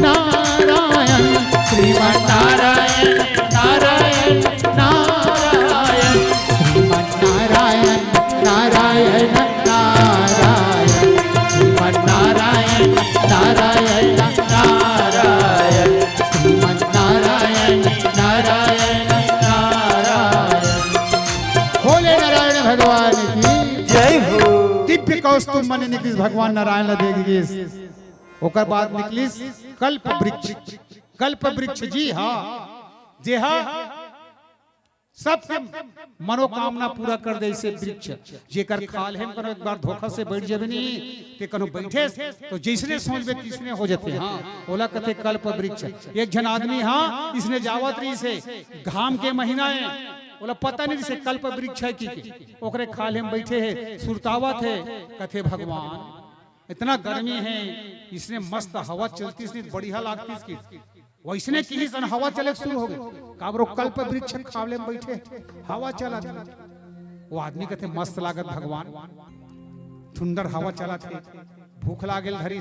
नारायण श्रीमन नारायण नारायण नारायण श्रीमन नारायण नारायण नारायण श्रीमन नारायण नारायण नारायण श्रीमन नारायण नारायण नारायण। भोले नारायण भगवान की जय हो। दिव्य कौस्तुभ मणि निकलिस भगवान नारायण ला देगी। ओकर बाद निकलिस कल्प वृक्ष। कल्प वृक्ष जी हाँ जे हाँ सबके मनोकामना पूरा कर दे। इसे वृक्ष जेकर खाल है कनो एक बार धोखा से बैठ जाबे नहीं ते कनो बैठे तो जैसने सोचबे तीसने हो जाते। हाँ ओला कथे कल्प वृक्ष। एक जन आदमी हाँ इसने जावत रही से घाम के महीना है बोला पता नहीं से कल्प वृक्ष है की ओकरे खाल हम बैठे है सुरतावत है कथे भगवान इतना गर्मी है इसने मस्त हवा चलती इसने बढ़िया लागती इसकी वैसने की सन हवा चले शुरू हो गई काबरो कल्प वृक्ष खावले में बैठे हवा चला वो आदमी कहते मस्त लागत भगवान ठुंडर हवा चला थे भूख लागल धरी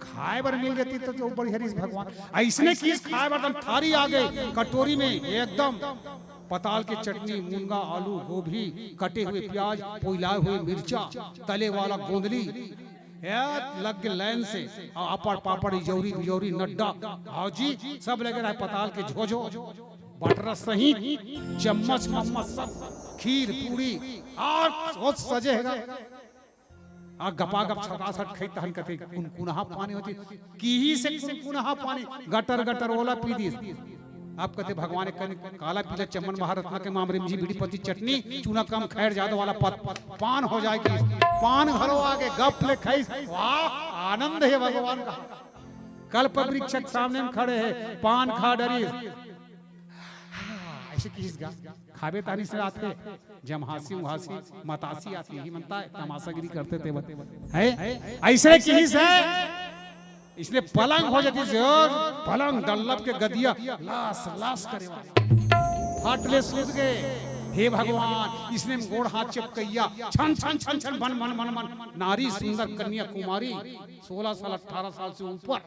खाए बर मिल जाती तो जो बड़ी हरीश भगवान ऐसने की खाए बर थारी आ गई कटोरी में एकदम पताल की चटनी मूंगा आलू गोभी कटे हुए प्याज पोइलाए हुए मिर्चा तले वाला गोंदली लग लाइन से पापड़ पापड़ जौरी बिजौरी नड्डा हाजी सब लगे रहा पताल के झोझो बटर सही चम्मच मम्मच सब खीर पूरी और सोच सजेगा आ गपा गप छकासट खई तहन कथे कुनकुनहा पानी होती की ही से कुनकुनहा पानी गटर गटर ओला पी दी। आप कहते भगवान काला पीला चमन महारत्ना के मामरे में जी बीड़ी पत्ती चटनी चूना कम खैर ज्यादा वाला पान हो जाएगी पान घरों आगे गप ले खाई वाह आनंद है भगवान का। कल्प वृक्ष सामने में खड़े हैं पान खा डरी ऐसे किस गा खाबे तानी से आते जब हंसी उहासी मतासी आती ही मनता है तमाशागिरी करते थे है ऐसे किस है इसलिए पलंग हो जाती है पलंग डल्लब के गदिया लाश लाश करे फाटले सूझ गए। हे भगवान इसने गोड़ हाथ चिपकैया छन छन छन छन मन मन मन मन नारी सुंदर कन्या कुमारी 16 साल 18 साल से ऊपर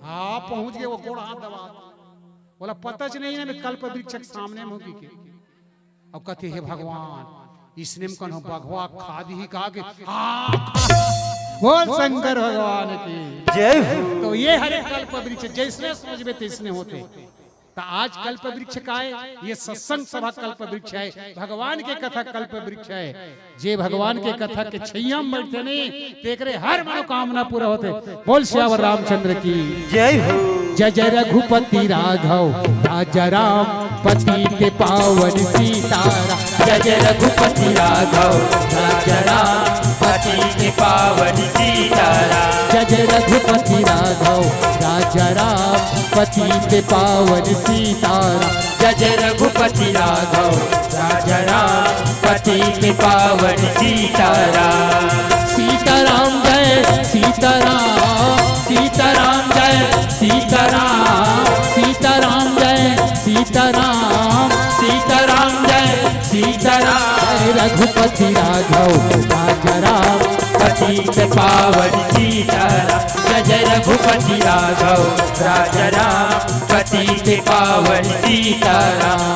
हाँ पहुंच गए वो गोड़ हाथ दबा बोला पता नहीं है कल्प वृक्ष सामने में होगी के अब कहते हे भगवान इसने कौन बघवा खादी ही कहा के बोल शंकर भगवान की जय हो। तो ये हरे कल्प वृक्ष जैसने सोचबे तैसने होते। तो आज कल्प वृक्ष का है ये सत्संग सभा कल्प वृक्ष है भगवान के कथा कल्प वृक्ष है जे भगवान के कथा के छैया में बैठते नहीं तेकरे हर मनोकामना पूरा होते। बोल श्यावर रामचंद्र की जय हो। जय जय रघुपति राघव राजा राम पतित पावन सीताराम जय जय रघुपति राघव राजा राम पतित पावन सीताराम जय जय रघुपति राघव राजा राम पतित पावन सीताराम जय जय रघुपति राघव राजा राम पतित पावन सीताराम सीताराम जय सीताराम सीताराम जय सीताराम सीताराम जय सीताराम सीताराम जय सीताराम जय रघुपति राघव राजा राम पतित पावन सीताराम जय जय रघुपति राघव राजा राम पतित पावन सीताराम।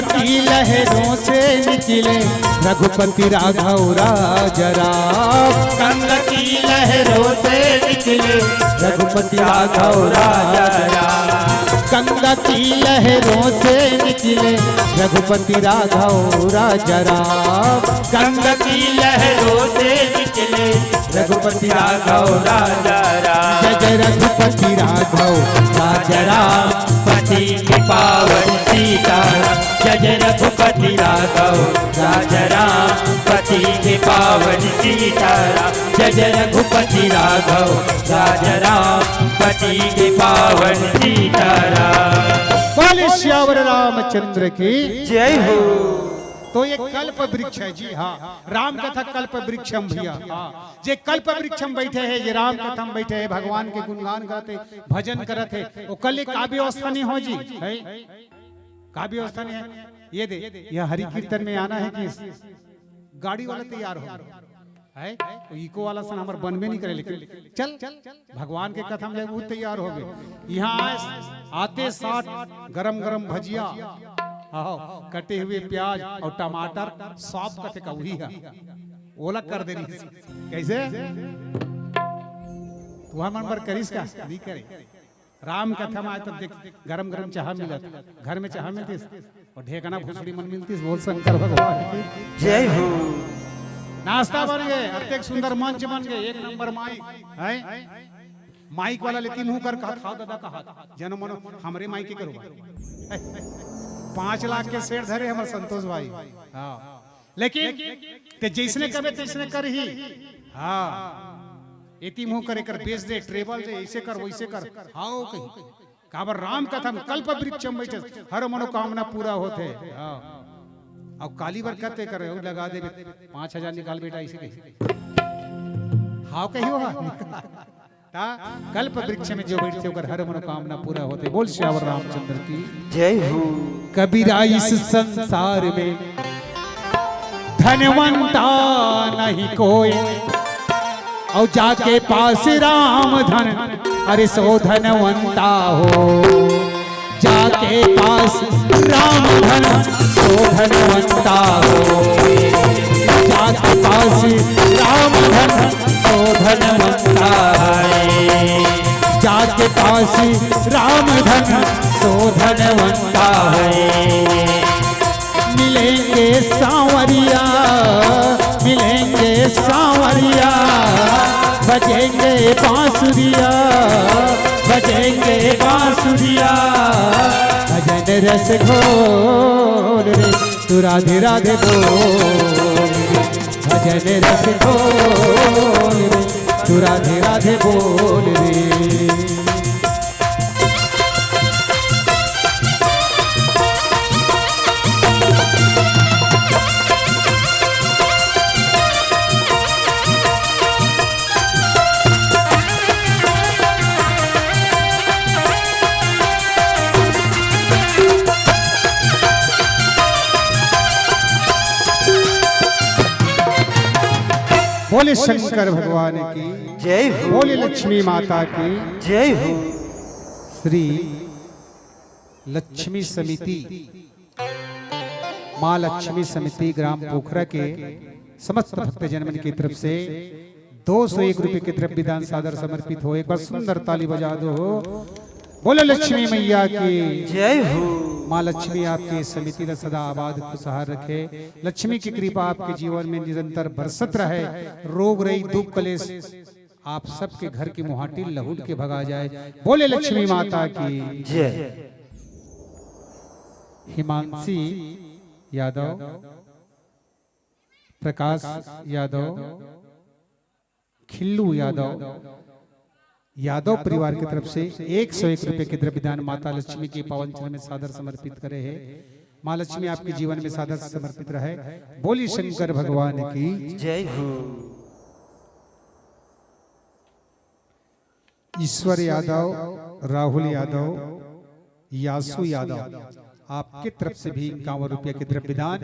की लहरों से निकले रघुपति राघव राजा राम गंगा की लहरों से निकले रघुपति राघव राजा राम गंगा की लहरों से निकले रघुपति राघव राजा राम गंगा की लहरों से निकले रघुपति राघव राजा राम जय जय रघुपति राघव राजा राम पतित पावन सीताराम जय जय रघुपति राघव राजा राम पतित पावन सीताराम जय जय रघुपति राघव राजा राम पति के पावन सीताराम। बोले श्यावर रामचंद्र की। जय हो। तो ये कल्प वृक्ष है जी हाँ, राम कथा कल्प वृक्षम भैया हाँ। जे कल्प वृक्षम बैठे हैं, ये राम कथा में बैठे हैं, भगवान के गुणगान करते भजन करते, वो कल एक काव्य अवस्था नहीं हो जी है, काव्य अवस्था नहीं है। ये दे यह हरि कीर्तन में आना है कि गाड़ी वाला तैयार हो है, तो इको वाला सन हमारे बनबे नहीं करे, लेकिन चल भगवान के कथा में बहुत तैयार हो गए। यहाँ आते साथ गरम गरम भजिया, कटे हुए प्याज और टमाटर सॉफ्ट कथे का वही है, ओला कर दे रही कैसे तुहा मन पर करिस का नहीं करे। राम कथा में आए तब देख गरम गरम चाह मिलत, घर में चाह मिलती और ढेकना भूसड़ी मन मिलती। बोल शंकर भगवान की जय हो। नाश्ता बन गए, अत्यंत सुंदर मंच बन गए, एक नंबर माइक है, माइक वाला लेकिन मुंह कर कहा था दादा कहा जन मनो हमरे माइक के करो 5 लाख के शेयर धरे हमारे संतोष भाई हाँ, लेकिन ते जैसने कबे तैसने कर ही हाँ, इति मुंह करे कर बेच दे ट्रेबल दे ऐसे कर वैसे कर हाँ कहीं काबर राम कथा में कल्प वृक्षम बैठे हर मनोकामना पूरा होते हाँ। अब काली बार कहते करे लगा दे 5,000 निकाल बेटा ऐसे कहीं हाँ कहीं होगा कल्प वृक्ष में जो बैठते होकर हर मनोकामना पूरा होते। बोल श्यावर रामचंद्र की जय हो। कबीरा इस संसार में धनवंता नहीं कोई, और जाके पास राम धन अरे सो धनवंता हो, जाके पास राम धन सो धनवंता हो, जाके पास राम धन सो धनवंता है, जाके पास राम धन सो धनवंता है। मिलेंगे सांवरिया, मिलेंगे सांवरिया, बजेंगे बांसुरिया, बजेंगे बांसुरिया, भजन रस घोल रे तू राधे राधे बोल, भजन रस घोल रे तू राधे राधे बोल रे। बोले शंकर भगवान की जय हो। बोले लक्ष्मी माता की जय हो। श्री लक्ष्मी समिति माँ लक्ष्मी समिति ग्राम पोखरा के समस्त भक्तजन की तरफ से 201 रुपए के द्रव्य दान सादर समर्पित हो। एक बार सुंदर ताली बजा दो। बोले लक्ष्मी मैया की जय हो। माँ लक्ष्मी आपकी समिति का सदा आबाद खुशहाल रखे, लक्ष्मी की कृपा आपके जीवन में निरंतर बरसत रहे, रोग रही दुख कलेश आप सबके घर की मुहाटी लहुट के भगा जाए। बोले लक्ष्मी माता की जय। हिमांशी यादव, प्रकाश यादव, खिल्लू यादव, यादव परिवार की तरफ से 101 रुपए के द्रव्य दान माता लक्ष्मी के पावन चरण में सादर समर्पित करे हैं। माँ लक्ष्मी आपके जीवन में सादर समर्पित रहे। बोली शंकर भगवान की जय हो। ईश्वर यादव, राहुल यादव, यासु यादव आपके तरफ से भी 51 रुपये के द्रव्य दान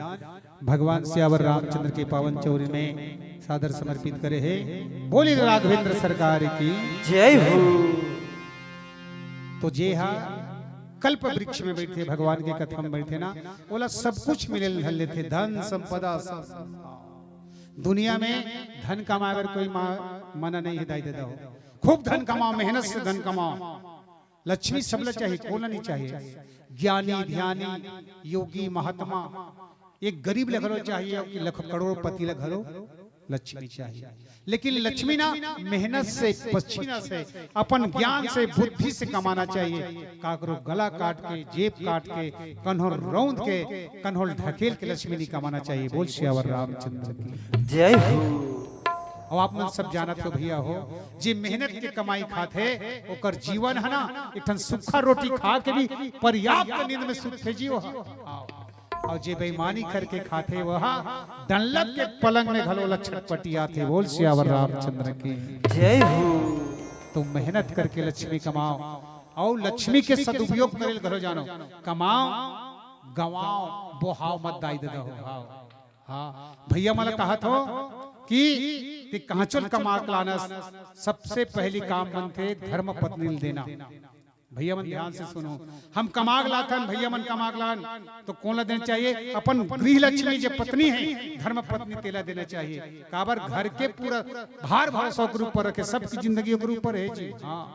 भगवान श्यावर रामचंद्र के पावन चौरी में सादर समर्पित करे हैं। बोली राघवेंद्र सरकार की जय हो। तो जे हा कल्प वृक्ष में बैठे भगवान के कथा में बैठे ना, बोला सब कुछ मिले धल्ले थे, धन संपदा सब। दुनिया में धन कमाए कोई मना नहीं हिदायत देता हो, खूब धन कमाओ, मेहनत से धन कमाओ। लक्ष्मी सबला चाहिए, कोना नहीं चाहिए। ज्ञानी ध्यानी योगी महात्मा, एक गरीब लगलो चाहिए कि लाख करोड़पति लगलो, लक्ष्मी चाहिए। लेकिन लक्ष्मी ना मेहनत से, पसीना से, अपन ज्ञान से, बुद्धि से कमाना चाहिए। काकरो गला काट के, जेब काट के, कन्होल रौंद के, कन्होल ढकेल के लक्ष्मी नहीं कमाना चाहिए। बोल श्यावर रामचंद्र की जय हो। और आप लोग सब जानत हो भैया हो जे मेहनत के कमाई खाते ओकर जीवन है ना इठन सूखा रोटी खा के भी पर्याप्त नींद में सुख थे जीव और जे बेईमानी करके खाते वह डंलक के पलंग में घलो छटपटिया थे। बोल सियावर रामचंद्र की जय हो। तुम मेहनत करके लक्ष्मी कमाओ और लक्ष्मी के सदुपयोग करे घरो जानो कमाओ गवाओ बोहाव मत दाई दे दो। हाँ भैया मला कहा तो कि कांचल कमा लानस सबसे पहली काम बनते धर्म पत्नी देना। भैया मन ध्यान से सुनो हम कमाग लाथन भैया मन कमाग लान तो कौन ला देना चाहिए अपन गृह लक्ष्मी जो पत्नी है धर्म पत्नी तेला देना चाहिए। काबर घर के पूरा भार भार सौ के ऊपर रखे सबकी जिंदगी के ऊपर है जी। हाँ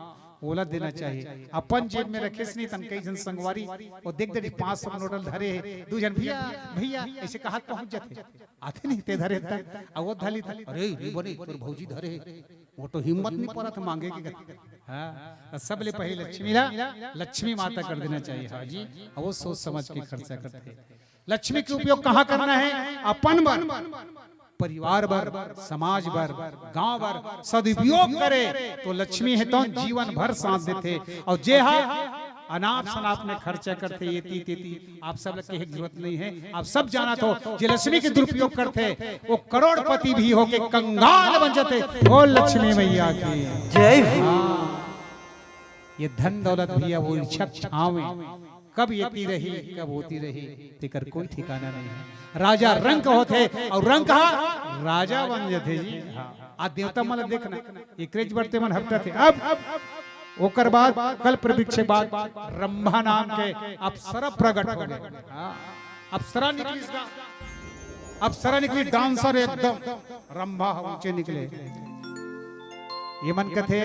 ओला देना चाहिए अपन जेब में रखे नहीं तन कई जन संगवारी और देख दे 500 नोटल धरे दू जन भैया भैया ऐसे कहा पहुंच जाते आते नहीं ते धरे तक वो धली अरे बने तोर भौजी धरे वो तो हिम्मत नहीं पड़ा था मांगे के। हाँ सबले पहले लक्ष्मी माता कर देना चाहिए। हाँ जी वो सोच समझ के खर्चा करते। लक्ष्मी के उपयोग कहाँ करना है अपन बर परिवार बर समाज बर गांव बर सदुपयोग करे तो लक्ष्मी है तो जीवन भर साथ देते। और जे अनाप शनाप में खर्चा करते ये ती आप सब के जरूरत नहीं है। आप सब जाना तो जे लक्ष्मी के दुरुपयोग करते वो करोड़पति भी होके कंगाल बन जाते। बोल लक्ष्मी मैया की जय हो। ये धन दौलत भैया वो इच्छा छावे कब येती रही कब होती रही तेकर कोई ठिकाना नहीं है। राजा रंग होते और रंग कहा राजा बन जाते जी। आ देवता मन देखना एकरेज बढ़ते मन हफ्ता थे। अब ओकर बाद कल्प वृक्ष के बाद रंभा नाम के अप्सरा प्रकट हो गए। अप्सरा निकली अप्सरा निकली डांसर एकदम रंभा ऊंचे निकले। ये मन कथे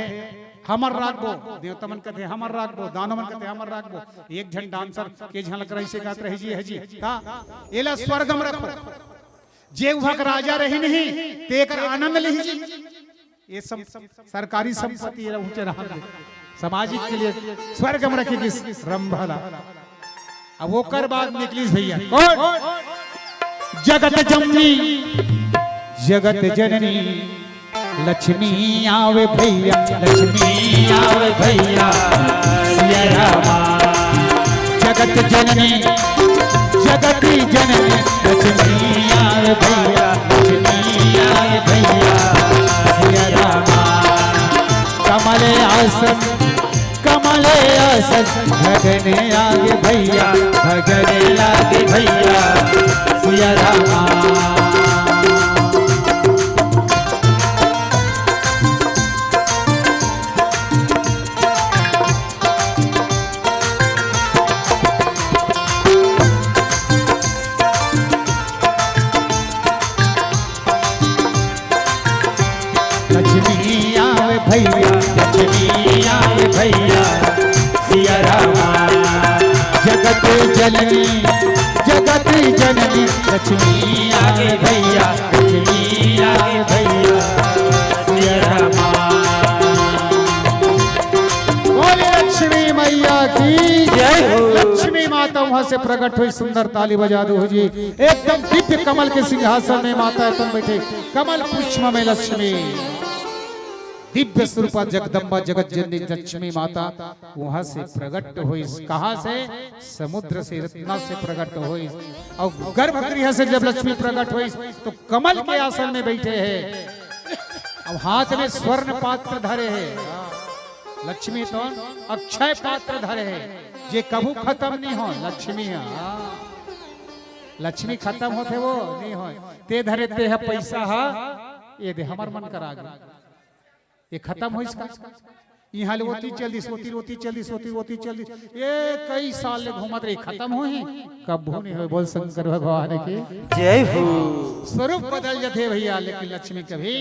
हमर राखबो देवता मन कथे हमर राखबो दानो मन कथे हमर राखबो। एक झन डांसर के झलक रही से गात रही जी है जी का एला स्वर्ग में रखो जे वहां राजा रही नहीं तेकर आनंद लिही जी। ये सब सरकारी संपत्ति है ऊंचे रहा सामाजिक के लिए स्वर्ग में रखेगी रंभला। अब वो कर बाद निकली भैया कौन जगत जननी जगत जननी लक्ष्मी आवे भैया लक्ष्मी आवे भैया सिया रामा। जगत जननी जगत जननी लक्ष्मी आवे भैया लक्ष्मी आवे भैया सिया रामा। कमले आसन भगने आगे भैया भगने आगे भैया सिया रामा। लक्ष्मी आवे भैया लक्ष्मी आवे भैया सिया रामा। जगत जननी लक्ष्मी आवे भैया लक्ष्मी आवे भैया सिया रामा। बोले लक्ष्मी मैया की जय हो। लक्ष्मी माता वहां से प्रकट हुई सुंदर ताली बजा दो जी। एकदम दिव्य कमल के सिंहासन में माता तुम बैठे कमल पुष्प में लक्ष्मी दिव्य स्वरूप जगदम्बा जगत जननी लक्ष्मी माता वहां से प्रकट हुई। कहां से समुद्र से रत्ना से प्रकट हुई। और गर्भगृह से जब लक्ष्मी प्रकट हुई तो कमल के आसन में बैठे हैं अब हाथ में स्वर्ण पात्र धरे हैं। लक्ष्मी तो अक्षय पात्र धरे हैं जे कभू खत्म नहीं हो। लक्ष्मी लक्ष्मी खत्म होते वो नहीं हो ते धरे ते है पैसा ये दे हमार मन करा ये खत्म हो इसका यहाँ होती चल्दी सोती चल्दी ये कई साल ले घूमत रही खत्म हो ही कब नहीं हो। बोल शंकर भगवान के जय हो। स्वरूप बदल जाते भैया लेकिन लक्ष्मी कभी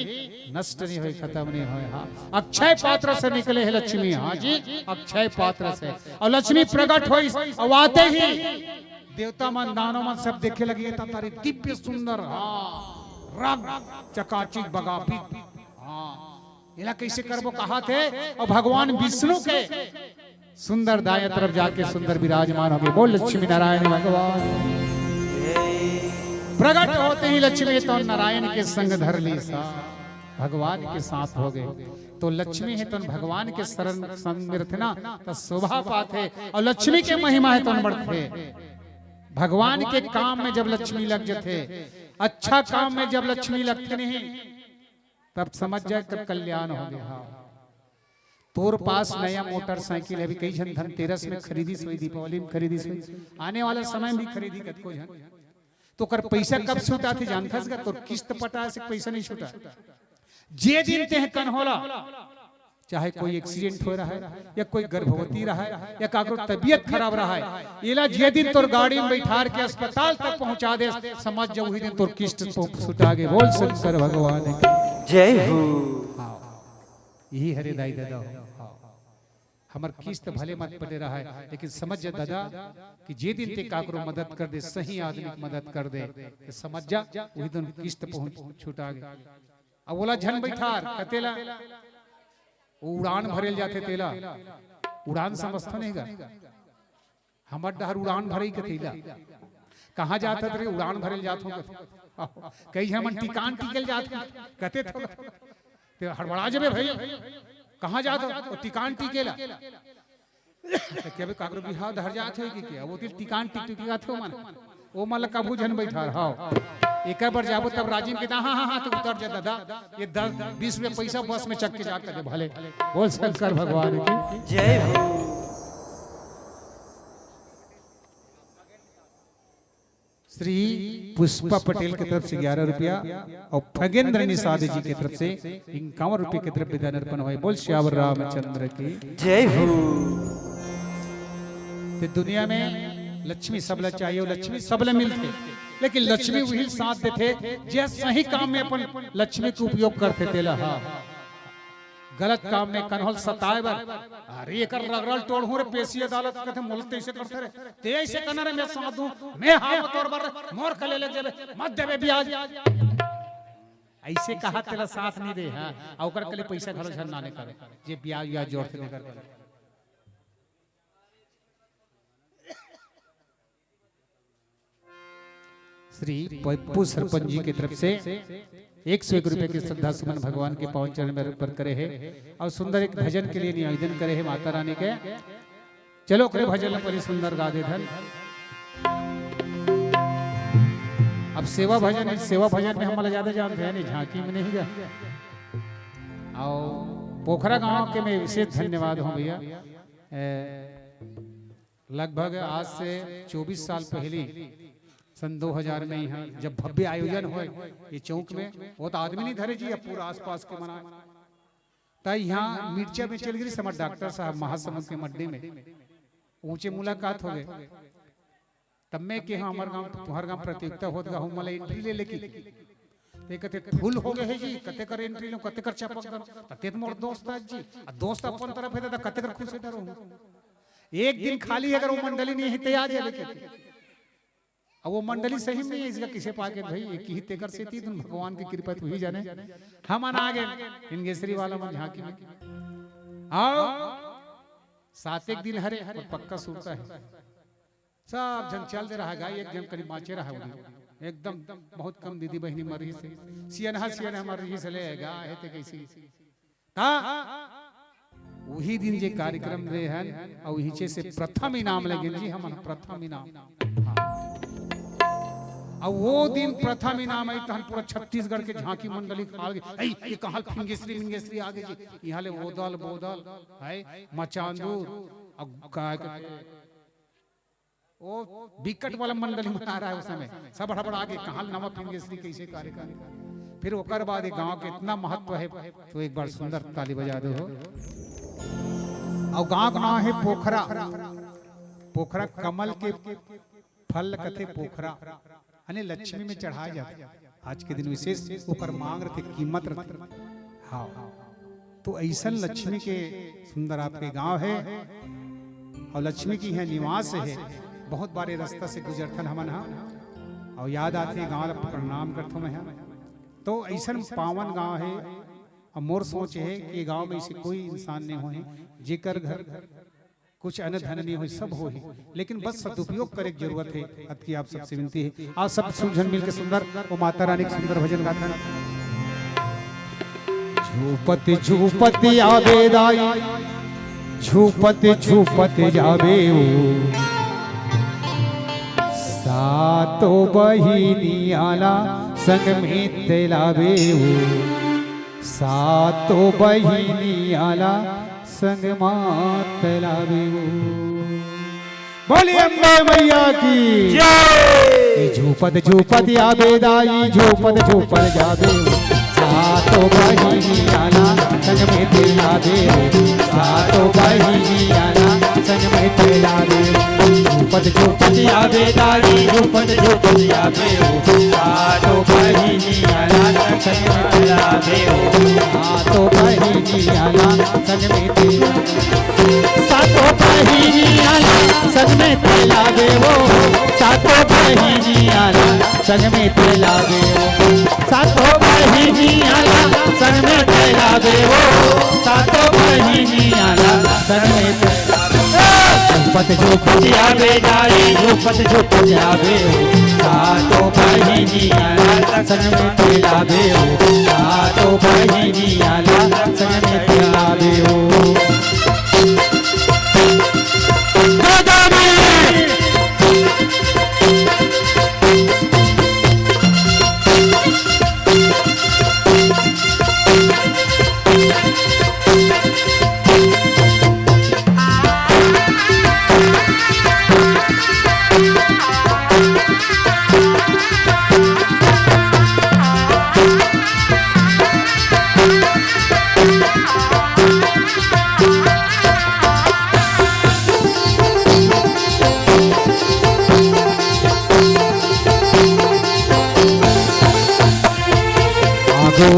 नष्ट नहीं हुई खत्म नहीं हुई। हाँ अक्षय पात्र से निकले है लक्ष्मी। हाँ जी अक्षय पात्र से और लक्ष्मी प्रकट हुई और आते ही देवता मन दानव मन सब देखे लगे तारे दिव्य सुंदर रंग चकाचक बगापी। हाँ इला कैसे करबो कहा थे और भगवान विष्णु के सुंदर दाएं तरफ जाके सुंदर विराजमान हो गए। बोल लक्ष्मी नारायण भगवान। प्रकट होते ही लक्ष्मी तो नारायण के संग धर ली सा भगवान के साथ हो गए। तो लक्ष्मी है तो भगवान के शरण संग में रहते ना तो शोभा पाते, और लक्ष्मी के महिमा है तो बढ़ते। भगवान के काम में जब लक्ष्मी लग जाते, अच्छा काम में जब लक्ष्मी लगते नहीं, तब समझ जाए तब कल्याण हो गया। तोर पास नया मोटरसाइकिल है, अभी कई जन धनतेरस में खरीदी सोई, दीपावली में खरीदी सोई, आने वाले समय में भी खरीदी कतको जन। तो कर पैसा कब छूटा थे जानता है? तो किस्त पटा से पैसा नहीं छूटा। जे दिन ते कन होला, चाहे कोई एक्सीडेंट हो रहा है या कोई गर्भवती रहा है या काकरो तबीयत खराब रहा है, इला जे दिन तोर गाड़ी में बैठार के अस्पताल तक पहुंचा दे, समझ जाओ वही दिन तोर किस्त छूटा गे। बोल शंकर भगवान की जय हो। यही हरे दाई दादा हमार किस्त भले मत पड़े रहा है, लेकिन समझ जा दादा कि जे दिन ते काकरो मदद कर दे, सही आदमी की मदद कर दे, तो समझ जा वही दिन किस्त पहुंच छूटा गए। अब बोला झन बैठार कतेला उड़ान भरेल जाते तेला, उड़ान समझता नहीं गा, हमर डहर उड़ान भरे कतेला कहाँ जाता रे उड़ान भरेल जात हो, कई हम टिकान टिकल जात कते थो ते हड़बड़ा जबे भाई कहाँ जात हो टिकान टिकेला तो के काकरो बिहाव धर जात है कि क्या वो टिकान टिक टिकात हो मन ओ मल कभू झन बैठार हां एक बार जाबो तब राजीव के हाँ हाँ हाँ तो उतर जा दादा, ये 10-20 रुपए पैसा बस में चक के जाकर दे भले। बोल शंकर भगवान की जय हो। श्री पुष्पा पटेल की तरफ से 11 रुपया और खगेंद्र निषाद जी की तरफ से 51 रुपए की तरफ विदान अर्पण हुए। बोल श्यावर रामचंद्र की जय हो। तो दुनिया में लक्ष्मी सबला चाहिए, लक्ष्मी सबला मिलते, लेकिन लक्ष्मी वही साथ देते जे सही काम में अपन लक्ष्मी का उपयोग करते तेला। हाँ गलत काम में कन्हल सताए बर अरे एकर रगड़ल तोड़ हो रे पेशी अदालत कहते मोलते ऐसे करते रे ते ऐसे करना रे मैं साथ दूं मैं हां तोड़ बर मोर खले ले जेबे मत देबे ब्याज ऐसे कहा तेला साथ नहीं दे। हां आ ओकर के लिए पैसा घलो झन नाने करे जे ब्याज या जोड़ते लेकर। श्री पप्पू सरपंच जी की तरफ से 101 रुपए की श्रद्धा सुमन भगवान के पावन चरण में अर्पण करे है और सुंदर एक भजन के लिए निवेदन करे है माता रानी के। चलो करे भजन बड़ी सुंदर गा दे धन। अब सेवा भजन है, सेवा भजन में हम ज्यादा जानते हैं नहीं, झांकी में नहीं गा। और पोखरा गांव के में विशेष धन्यवाद हूँ भैया। लगभग आज से 24 साल पहले सन 2000 में यहाँ जब भव्य आयोजन हो ये चौक में, वो तो आदमी नहीं धरे जी अब पूरा आसपास के मना तय यहाँ मिर्चा में चल गई समझ डॉक्टर साहब महासमुंद के मड्डे में ऊंचे मुलाकात हो गए। तब मैं के हाँ हमारे गांव तुम्हारे गांव प्रतियोगिता होता हूँ मला एंट्री ले लेके ते कते फूल हो गए है जी कते कर एंट्री लो कते कर चपक कर कते मोर दोस्त है जी दोस्त अपन तरफ है तो कते कर खुश है डरो एक दिन खाली अगर वो मंडली नहीं है तैयार है लेके अब वो मंडली सही में है इसका किसे पाके भाई एक ही तेकर से थी तुम भगवान की कृपा तू ही जाने हम आ गए इंगेश्वरी वाला मन झांकी में आओ 7 एक दिन हरे और पक्का सूखता है सब जन चल दे रहा है एक जन करीब माचे रहा है एकदम बहुत कम दीदी बहनी मरी से सियनहा मर रही से ले गाय है कैसी ता वही दिन जे कार्यक्रम रे हन और वही से प्रथम इनाम लगे जी हम प्रथम इनाम और वो दिन प्रथम इनाम आई तहन पूरा छत्तीसगढ़ के झांकी मंडली खा गए ये कहां फिंगेश्वरी मिंगेश्वरी आ गई जी यहाँ ले बोदल है मचांदूर वो विकट वाला मंडली बना रहा है उस समय सब हड़बड़ आगे कहां नवा फिंगेश्वरी कैसे कार्यक्रम फिर ओकर बाद गांव के इतना महत्व है तो एक बार सुंदर ताली बजा दो। और गांव का नाम है पोखरा। पोखरा कमल के फल कथे पोखरा अने लक्ष्मी में चढ़ाया जाता आज के दिन विशेष ऊपर मांग रहे कीमत रहे। हाँ तो ऐसा लक्ष्मी के सुंदर आपके गांव है और लक्ष्मी की है निवास है। बहुत बारे रास्ता से गुजरथन हमन और याद आते गांव प्रणाम करथो मैं तो ऐसा पावन गांव है और मोर सोच है कि गांव में ऐसे कोई इंसान नहीं हो जेकर घर कुछ अन्न धन नहीं हो सब हो ही लेकिन बस सदुपयोग करे की जरूरत है। अत की आप सबसे विनती है आप सब सुजन मिल के सुंदर वो माता रानी के सुंदर भजन गाथा। झूपत झूपत आवे दाई, झूपत झूपत जावे वो, सातो बहिनी आला संग में तेलावे वो, सातो बहिनी आला संग मात लावे वो। बोलिए अम्बे मैया की जय। झूपत झूपत आवे दाई, झूपत झूपत जावे वो, सातो बहिनी आला संग में तेलावे वो, सातो बहिनी आला संग में तेलावे वो। झूपत झूपत आवे दाई, झूपत झूपत आवे हो, सातो बहिनी आला संग में तेलावे हो, सातो बहिनी आला संग में तेलावे, सातो बहिनी आला संग में तेलावे वो, सातो बहिनी आला संग में तेलावे वो, सातो बहिनी आला संग में तेलावे हो, सातो बहिनी आला संग में झूपत झूपत आवे दाई, झूपत झूपत आवे हो, सातो बहिनी आला संग में तेलावे वो, सातो बहिनी आला संग में तेलावे वो।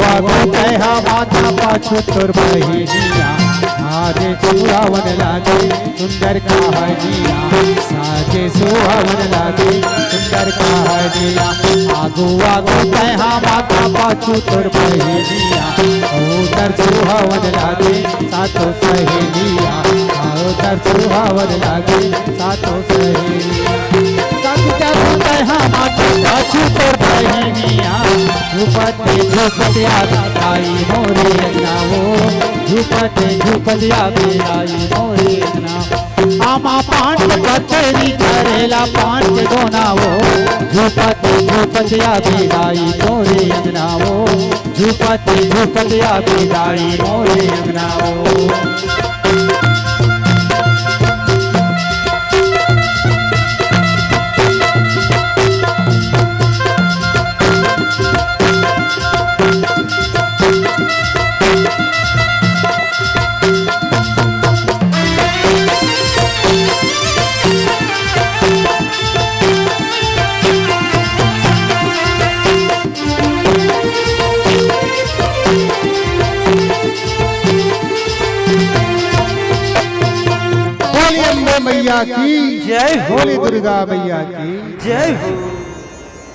आगो कहा माता पाछो तोर बहिनिया, आजे सुहावन लागे सुंदर कहानिया, साजे सुहावन लागे सुंदर कहानिया। आगो कहा माता पाछो तोर बहिनिया, उधर सुहावन लागे सातो सहेलिया, उधर सुहावन लागे सातो सहेलिया। कहा माता पाछो तोर बहिनिया, झूपते झूपते आई मोरे अंगनाओ, झूपते झूपते आई मोरे अंगनाओ। आमा पान के कतरी करेला पान के गोनाओ, झूपते झूपते आई मोरे अंगनाओ, झूपते झूपते आई मोरे अंगनाओ। मैया की जय हो, बोली दुर्गा मैया की जय हो।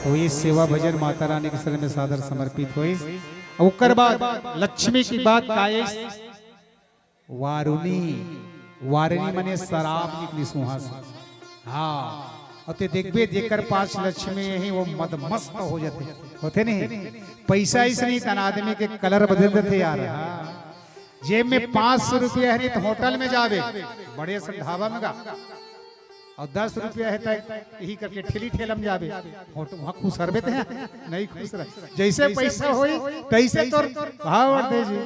तो ये सेवा भजन माता रानी के शरण में सादर समर्पित हुई। ओकर बाद लक्ष्मी की बात काये वारुणी, वारुणी माने शराब निकली सुहा से। हाँ और ते देखबे जेकर पास लक्ष्मी है वो मदमस्त हो जाते होते नहीं। पैसा इसलिए तन आदमी के कलर बदल देते यार। जेब में 500 रुपया है तो होटल में जावे बड़े से ढाबा में गा, और 10 रुपया है तो यही करके ठेली ठेलम जावे, वहाँ खुश रहे थे नहीं खुश रहे। जैसे पैसा होई तैसे तोर भाव दे जी।